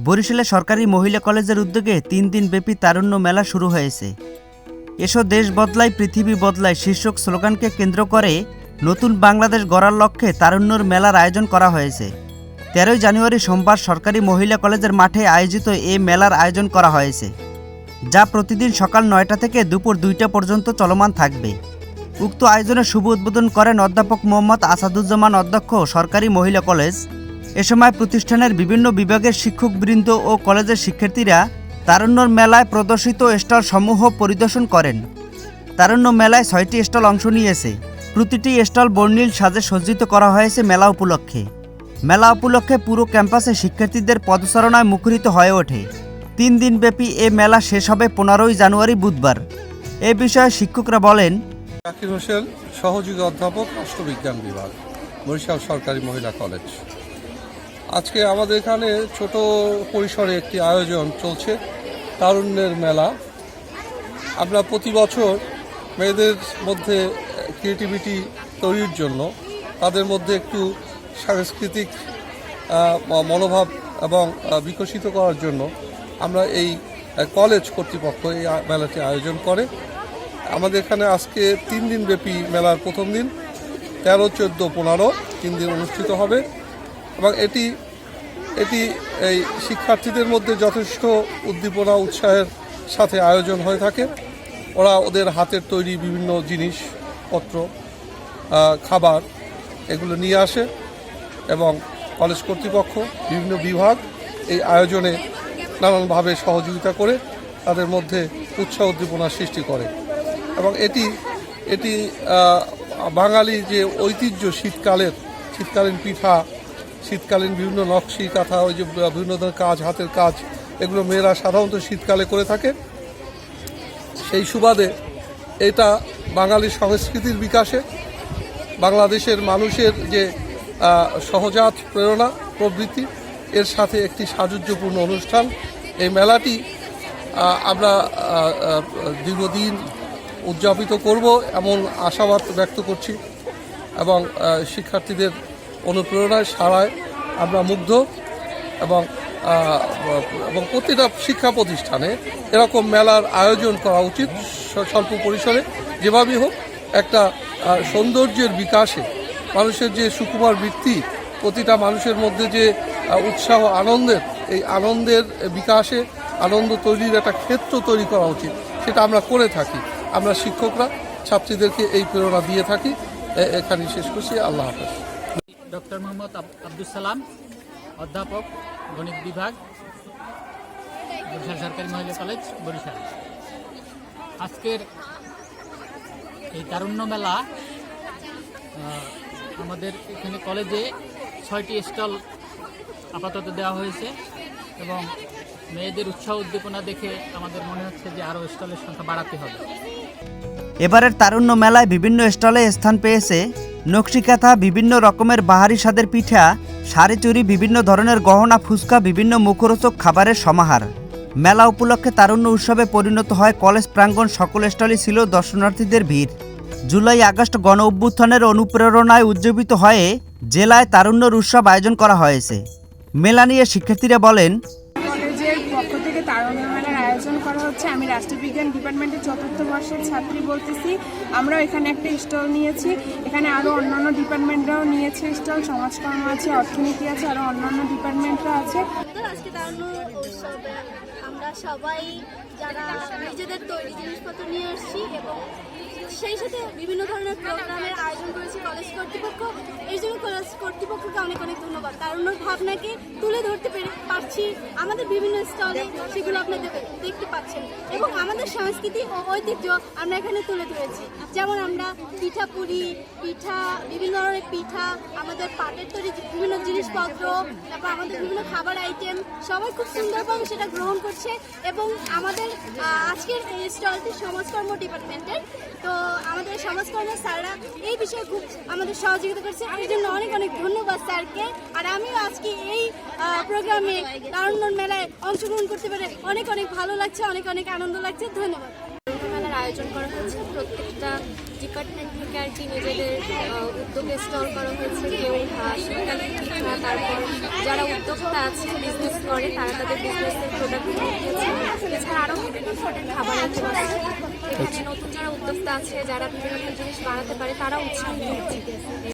বরিশালে সরকারি মহিলা কলেজের উদ্যোগে 3 দিনব্যাপী তারুণ্য মেলা শুরু হয়েছে। এসো দেশ বদলায় পৃথিবী বদলায় শীর্ষক স্লোগানকে কেন্দ্র করে নতুন বাংলাদেশ গড়ার লক্ষ্যে তারুণ্যর মেলার আয়োজন করা হয়েছে। 13 জানুয়ারি সোমবার সরকারি মহিলা কলেজের মাঠে আয়োজিত এই মেলার আয়োজন করা হয়েছে, যা প্রতিদিন সকাল 9টা থেকে দুপুর 2টা পর্যন্ত চলমান থাকবে। উক্ত আয়োজনের শুভ উদ্বোধন করেন অধ্যাপক মোহাম্মদ আসাদুজ্জামান, অধ্যক্ষ, সরকারি মহিলা কলেজ। এ সময় প্রতিষ্ঠানের বিভিন্ন বিভাগের শিক্ষকবৃন্দ ও কলেজের শিক্ষার্থীরা তারুণ্যর মেলায় প্রদর্শিত স্টল সমূহ পরিদর্শন করেন। তারুণ্য মেলায় 6টি স্টল অংশ নিয়েছে। প্রতিটি স্টল বর্ণিল সাজে সজ্জিত করা হয়েছে মেলা উপলক্ষে। মেলা উপলক্ষে পুরো ক্যাম্পাসে শিক্ষার্থীদের পদচারণায় মুখরিত হয়ে ওঠে। 3 দিনব্যাপী এ মেলা শেষ হবে 15 জানুয়ারি বুধবার। এ বিষয়ে শিক্ষকরা বলেন, জাকির হোসেন, সহযোগী অধ্যাপক, রাষ্ট্রবিজ্ঞান বিভাগ, বরিশাল সরকারি মহিলা কলেজ। আজকে আমাদের এখানে ছোট পরিসরে একটি আয়োজন চলছে, তারুণ্যের মেলা। আমরা প্রতি বছর মেয়েদের মধ্যে ক্রিয়েটিভিটি তৈরির জন্য, তাদের মধ্যে একটু সাংস্কৃতিক মনোভাব এবং বিকশিত করার জন্য আমরা এই কলেজ কর্তৃপক্ষ এই মেলাটি আয়োজন করে। আমাদের এখানে আজকে 3 দিনব্যাপী মেলার প্রথম দিন 13, 14, 15 3 দিন অনুষ্ঠিত হবে এবং এটি এই শিক্ষার্থীদের মধ্যে যথেষ্ট উদ্দীপনা উৎসাহের সাথে আয়োজন হয়ে থাকে। ওরা ওদের হাতের তৈরি বিভিন্ন জিনিসপত্র, খাবার এগুলো নিয়ে আসে এবং কলেজ কর্তৃপক্ষ বিভিন্ন বিভাগ এই আয়োজনে নানানভাবে সহযোগিতা করে তাদের মধ্যে উৎসাহ উদ্দীপনা সৃষ্টি করে এবং এটি বাঙালি যে ঐতিহ্য, শীতকালীন পিঠা, শীতকালীন বিভিন্ন নকশি কাঁথা, ওই যে বিভিন্ন ধরনের কাজ, হাতের কাজ, এগুলো মেয়েরা সাধারণত শীতকালে করে থাকে। সেই সুবাদে এটা বাঙালির সংস্কৃতির বিকাশে, বাংলাদেশের মানুষের যে সহজাত প্রেরণা প্রবৃত্তি, এর সাথে একটি সাযুজ্যপূর্ণ অনুষ্ঠান। এই মেলাটি আমরা দীর্ঘদিন উদযাপিত করব এমন আশাবাদ ব্যক্ত করছি এবং শিক্ষার্থীদের অনুপ্রেরণায় সাড়ায় আমরা মুগ্ধ এবং প্রতিটা শিক্ষা প্রতিষ্ঠানে এরকম মেলার আয়োজন করা উচিত স্বল্প পরিসরে। যেভাবেই হোক একটা সৌন্দর্যের বিকাশে, মানুষের যে সুকুমার বৃত্তি, প্রতিটা মানুষের মধ্যে যে উৎসাহ, এই আনন্দের বিকাশে, আনন্দ তৈরির একটা ক্ষেত্র তৈরি করা উচিত, সেটা আমরা করে থাকি। আমরা শিক্ষকরা ছাত্রীদেরকে এই প্রেরণা দিয়ে থাকি। এখানেই শেষ করছি। আল্লাহ হাফেজ। ডক্টর মোহাম্মদ আব্দুল সালাম, অধ্যাপক, গণিত বিভাগ, বরিশাল সরকারি মহিলা কলেজ, বরিশাল। আজকের এই তারুণ্য মেলা আমাদের এখানে কলেজে 6টি স্টল আপাতত দেওয়া হয়েছে এবং মেয়েদের উৎসাহ উদ্দীপনা দেখে আমাদের মনে হচ্ছে যে আরও স্টলের সংখ্যা বাড়াতে হবে। এবারের তারুণ্য মেলায় বিভিন্ন স্টলে স্থান পেয়েছে নকশিকাঁথা, বিভিন্ন রকমের বাহারি স্বাদের পিঠা, শাড়ি, চুড়ি, বিভিন্ন ধরনের গহনা, ফুচকা, বিভিন্ন মুখরোচক খাবারের সমাহার। মেলা উপলক্ষে তারুণ্য উৎসবে পরিণত হয় কলেজ প্রাঙ্গণ। সকল স্টলে ছিল দর্শনার্থীদের ভিড়। জুলাই আগস্ট গণ অভ্যুত্থানের অনুপ্রেরণায় উজ্জীবিত হয়ে জেলায় তারুণ্যর উৎসব আয়োজন করা হয়েছে। মেলা নিয়ে শিক্ষার্থীরা বলেন, কলেজের পক্ষ থেকে তারুণ্য মেলার আয়োজন করা হচ্ছে। আমি রাষ্ট্রবিজ্ঞান ডিপার্টমেন্টের 4র্থ বর্ষের ছাত্রী বলতেছি। আমরাও এখানে একটা স্টল নিয়েছি। এখানে আরও অন্যান্য ডিপার্টমেন্টরাও নিয়েছে স্টল। সমাজকর্ম আছে, অর্থনীতি আছে, আরও অন্যান্য ডিপার্টমেন্টরা আছে। আজকে তারুণ্য উৎসবে আমরা সবাই যারা নিজেদের তৈরি জিনিসপত্র নিয়ে আসছি এবং সেই সাথে বিভিন্ন ধরনের প্রোগ্রামের আয়োজন করেছে কলেজ কর্তৃপক্ষ। এই জন্য কলেজ কর্তৃপক্ষকে অনেক ধন্যবাদ। তারুণ্যর ভাবনাকে তুলে ধরতে পারছি আমাদের বিভিন্ন স্টলে, সেগুলো আপনারা দেখতে পাচ্ছেন এবং আমাদের সংস্কৃতি ও ঐতিহ্য আমরা এখানে তুলে ধরেছি। যেমন আমরা পিঠাপুলি, বিভিন্ন ধরনের পিঠা, আমাদের পাটের তৈরি বিভিন্ন জিনিসপত্র, তারপর আমাদের বিভিন্ন খাবার আইটেম, সবাই খুব সুন্দরভাবে সেটা গ্রহণ করছে এবং আমাদের আজকের এই স্টলটি সমাজকর্ম ডিপার্টমেন্টের। তো আমাদের সমাজকর্মের স্যাররা এই বিষয়ে খুব আমাদের সহযোগিতা করছে। এই জন্য অনেক ধন্যবাদ স্যারকে। আর আমিও আজকে এই প্রোগ্রামে তারুণ্য মেলায় অংশগ্রহণ করতে পেরে অনেক ভালো লাগছে, অনেক আনন্দ লাগছে। ধন্যবাদ। আয়োজন করা হয়েছে। প্রত্যেকটা ডিপার্টমেন্ট থেকে আর কি নিজেদের উদ্যোগে স্টল করা হয়েছে। কেউ শীতকালীন পিঠা, তারপর যারা উদ্যোক্তা আছে বিজনেস করে তারা তাদের বিজনেসের প্রোডাক্ট রেখেছে। এছাড়া আরও বিভিন্ন ধরনের খাবার আইটেম আছে। এখানে নতুন যারা উদ্যোক্তা আছে, যারা বিভিন্ন জিনিস বানাতে পারে, তারা উৎসাহিত হচ্ছে।